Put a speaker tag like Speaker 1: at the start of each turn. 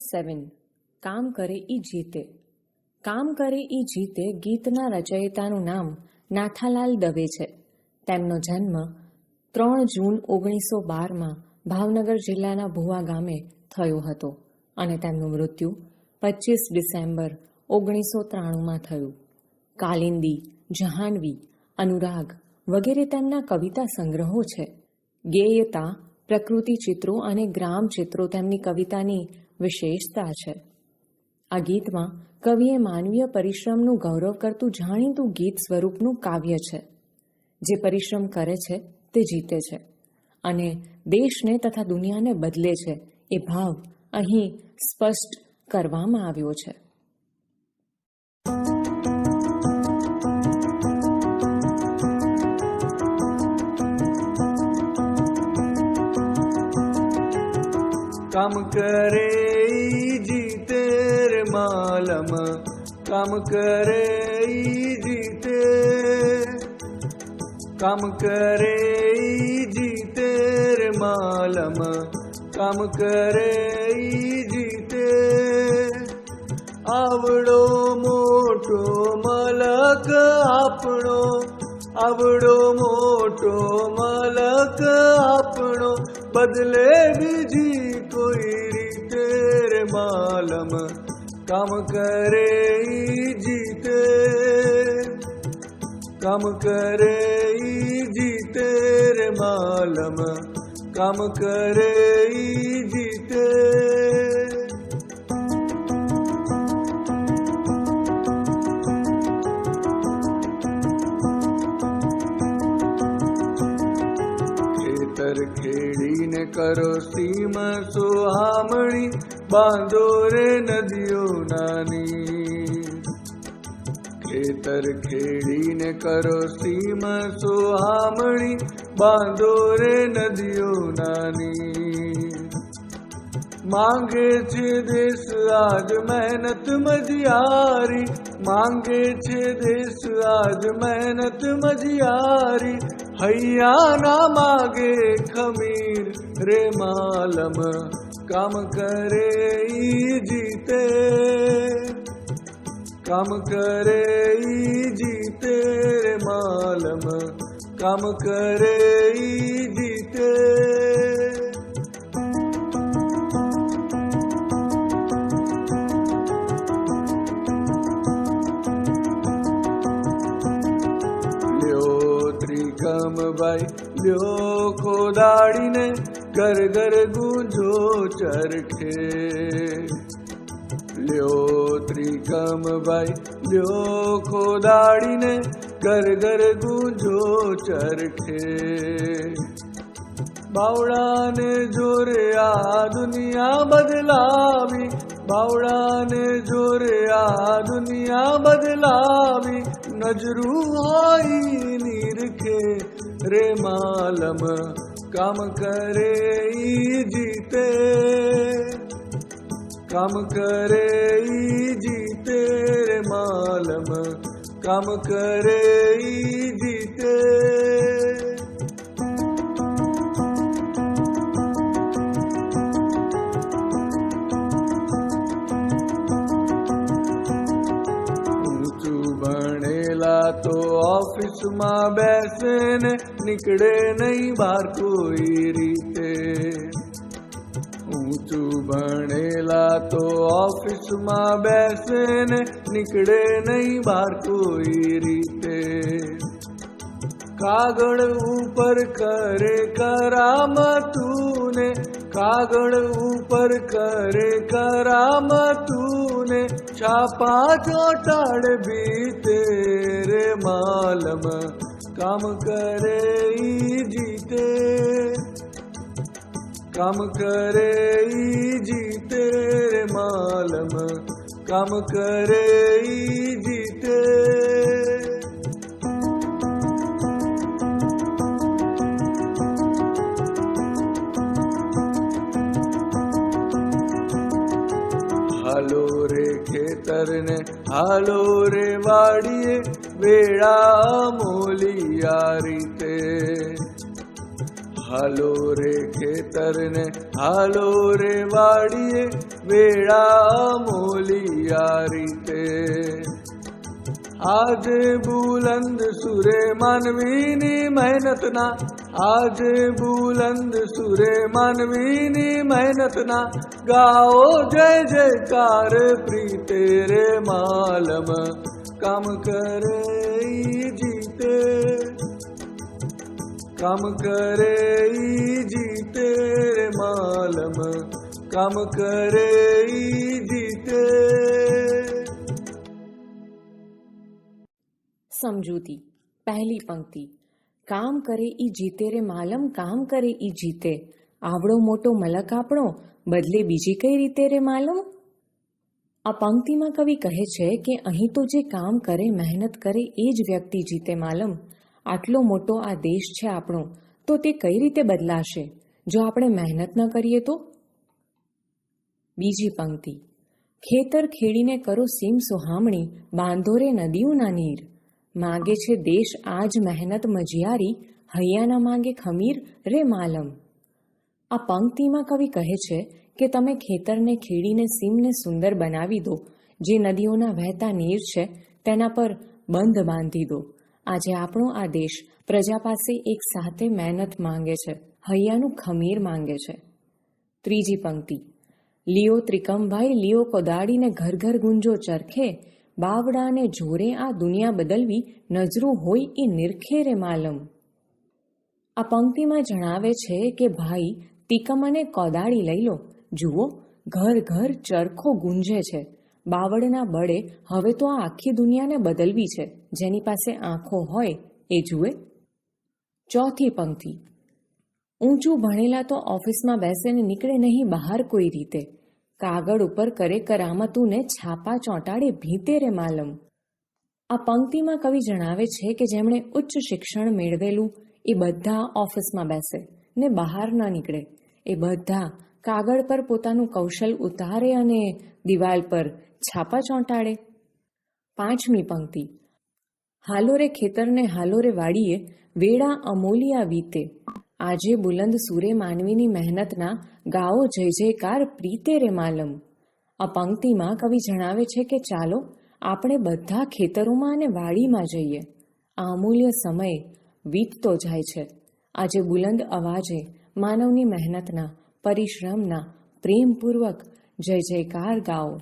Speaker 1: 7. કામ કરે ઈ જીતે. કામ કરે ઈ જીતે ગીતના રચયિતાનું નામ નાથાલાલ દવે છે. તેમનો જન્મ 3 જૂન 1912માં ભાવનગર જિલ્લાના ભુવા ગામે થયો હતો અને તેમનું મૃત્યુ 25 ડિસેમ્બર 1993માં થયું. કાલિંદી, જહાનવી, અનુરાગ વગેરે તેમના કવિતા સંગ્રહો છે. ગેયતા, પ્રકૃતિ ચિત્રો અને ગ્રામ ચિત્રો તેમની કવિતાની વિશેષતા છે. આ ગીતમાં કવિએ માનવીય પરિશ્રમનું ગૌરવ કરતું જાણીતું ગીત સ્વરૂપનું કાવ્ય છે. જે પરિશ્રમ કરે છે તે જીતે છે અને દેશને તથા દુનિયાને બદલે છે એ ભાવ અહીં સ્પષ્ટ કરવામાં આવ્યો છે.
Speaker 2: काम करे जीते रे मालम, काम करे जीते, काम करे जीते रे मालम, काम करे जीते. आवड़ो मोटो मलक आपणो, आवड़ो मोटो मलक आपणो, बदले बीजी कोई रीते रे मालम, काम करे जीते, काम करे जीते रे मालम, काम करे जीते. खेड़ी ने करो सीम सुहामणी, बांधो रे नदियों नानी. खेतर खेड़ी ने करो सीम सुहामणी, बांधो रे नदियों नानी. मांगे छे देश आज मेहनत मजियारी, मांगे छे देश आज मेहनत मजियारी. हैया ना मांगे खमीर रे मालम, काम करे जीते, काम करे जीते रे मालम, काम करे जीते. त्रिकम भाई ल्यो खोदाड़ी ने घर घर गूंजो चरखे. ल्यो त्रिकम भाई ल्यो खोदाड़ी ने घर घर गूंजो चरखे. बावड़ा ने जोरे आ दुनिया बदलावी, बावड़ा ने जोरे आ दुनिया बदलावी. नजरू आई निरखे रे मालम, काम करे जीते, काम करे जीते रे मालम, काम करे जीते. तो ऑफिस में बैसे ने निकले नहीं बाहर कोई रीते. ऊंचू बनेला तो ऑफिस में बैसे ने निकले नहीं बाहर कोई रीते. कागड़ ऊपर करे करामतूने, कागड़ ऊपर करे करामतूने. छापा चोटाड़ भी तेरे मालम, काम करे जीते, काम करे जीते रे मालम, काम करे जीते. हालो रे खेतर ने हालो रे वाड़िए, वेड़ा मोलिया रीते. હાલો રે ખેતરને હાલો રે વાડીએ, વેળા અમોલિયા રીતે. આજે બુલંદ સુરે માનવીની મહેનતના, આજે બુલંદ સુરે માનવીની મહેનતના, ગાઓ જય જયકાર પ્રીતે રે માલમ. કામ કરે ઈ જીતે, કામ કરે ઈ જીતે રે માલમ, કામ કરે ઈ જીતે.
Speaker 1: સમજૂતી. પહેલી પંક્તિ. કામ કરે ઈ જીતે રે માલમ, કામ કરે ઈ જીતે. આવડો મોટો મલક આપણો, બદલે બીજી કઈ રીતે રે માલમ. આ પંક્તિમાં કવિ કહે છે કે અહીં તો જે કામ કરે, મહેનત કરે એ જ વ્યક્તિ જીતે માલમ. આટલો મોટો આ દેશ છે આપણો, તો તે કઈ રીતે બદલાશે જો આપણે મહેનત ન કરીએ તો. બીજી પંક્તિ. ખેતર ખેડીને કરો સીમ સુહામણી, બાંધો રે નદીઓના નીર. માગે છે દેશ આજ મહેનત મજિયારી, હૈયાના માગે ખમીર રે માલમ. આ પંક્તિમાં કવિ કહે છે કે તમે ખેતરને ખેડીને સીમને સુંદર બનાવી દો, જે નદીઓના વહેતા નીર છે તેના પર બંધ બાંધી દો. આજે આપણો આ દેશ પ્રજા પાસે એક સાથે મહેનત માંગે છે, હૈયાનું ખમીર માંગે છે. ત્રીજી પંક્તિ. લિયો ત્રિકમભાઈ લિયો કોદાડીને ઘર ઘર ગુંજો ચરખે, બાવડાને જોરે આ દુનિયા બદલવી, નજરું હોય એ નિરખે રે માલમ. આ પંક્તિમાં જણાવે છે કે ભાઈ તિકમ અને કોદાળી લઈ લો, જુઓ ઘર ઘર ચરખો ગુંજે છે. બાવળના બળે હવે તો આ આખી દુનિયાને બદલવી છે, જેની પાસે આંખો હોય એ જુએ. ચોથી પંક્તિ. ઊંચું ભણેલા તો ઓફિસમાં બેસીને નીકળે નહીં બહાર કોઈ રીતે, કાગળ ઉપર કરે કરામતું ને છાપા ચોંટાડે ભીતે રે માલમ. આ પંક્તિમાં કવિ જણાવે છે કે જેમણે ઉચ્ચ શિક્ષણ મેળવેલું એ બધા ઓફિસમાં બેસે ને બહાર ના નીકળે. એ બધા કાગળ પર પોતાનું કૌશલ ઉતારે અને દિવાલ પર છાપા ચોંટાડે. પાંચમી પંક્તિ. હાલો રે ખેતરને હાલો રે વાડીએ, વેળા અમોલિયા વીતે. આજે બુલંદ સુરે માનવીની મહેનતના, ગાઓ જય જયકાર પ્રીતે રે માલમ. આ પંક્તિમાં કવિ જણાવે છે કે ચાલો આપણે બધા ખેતરોમાં અને વાડીમાં જઈએ. આ અમૂલ્ય સમય વીતતો જાય છે. આજે બુલંદ અવાજે માનવની મહેનતના, પરિશ્રમના પ્રેમપૂર્વક જય જયકાર ગાઓ.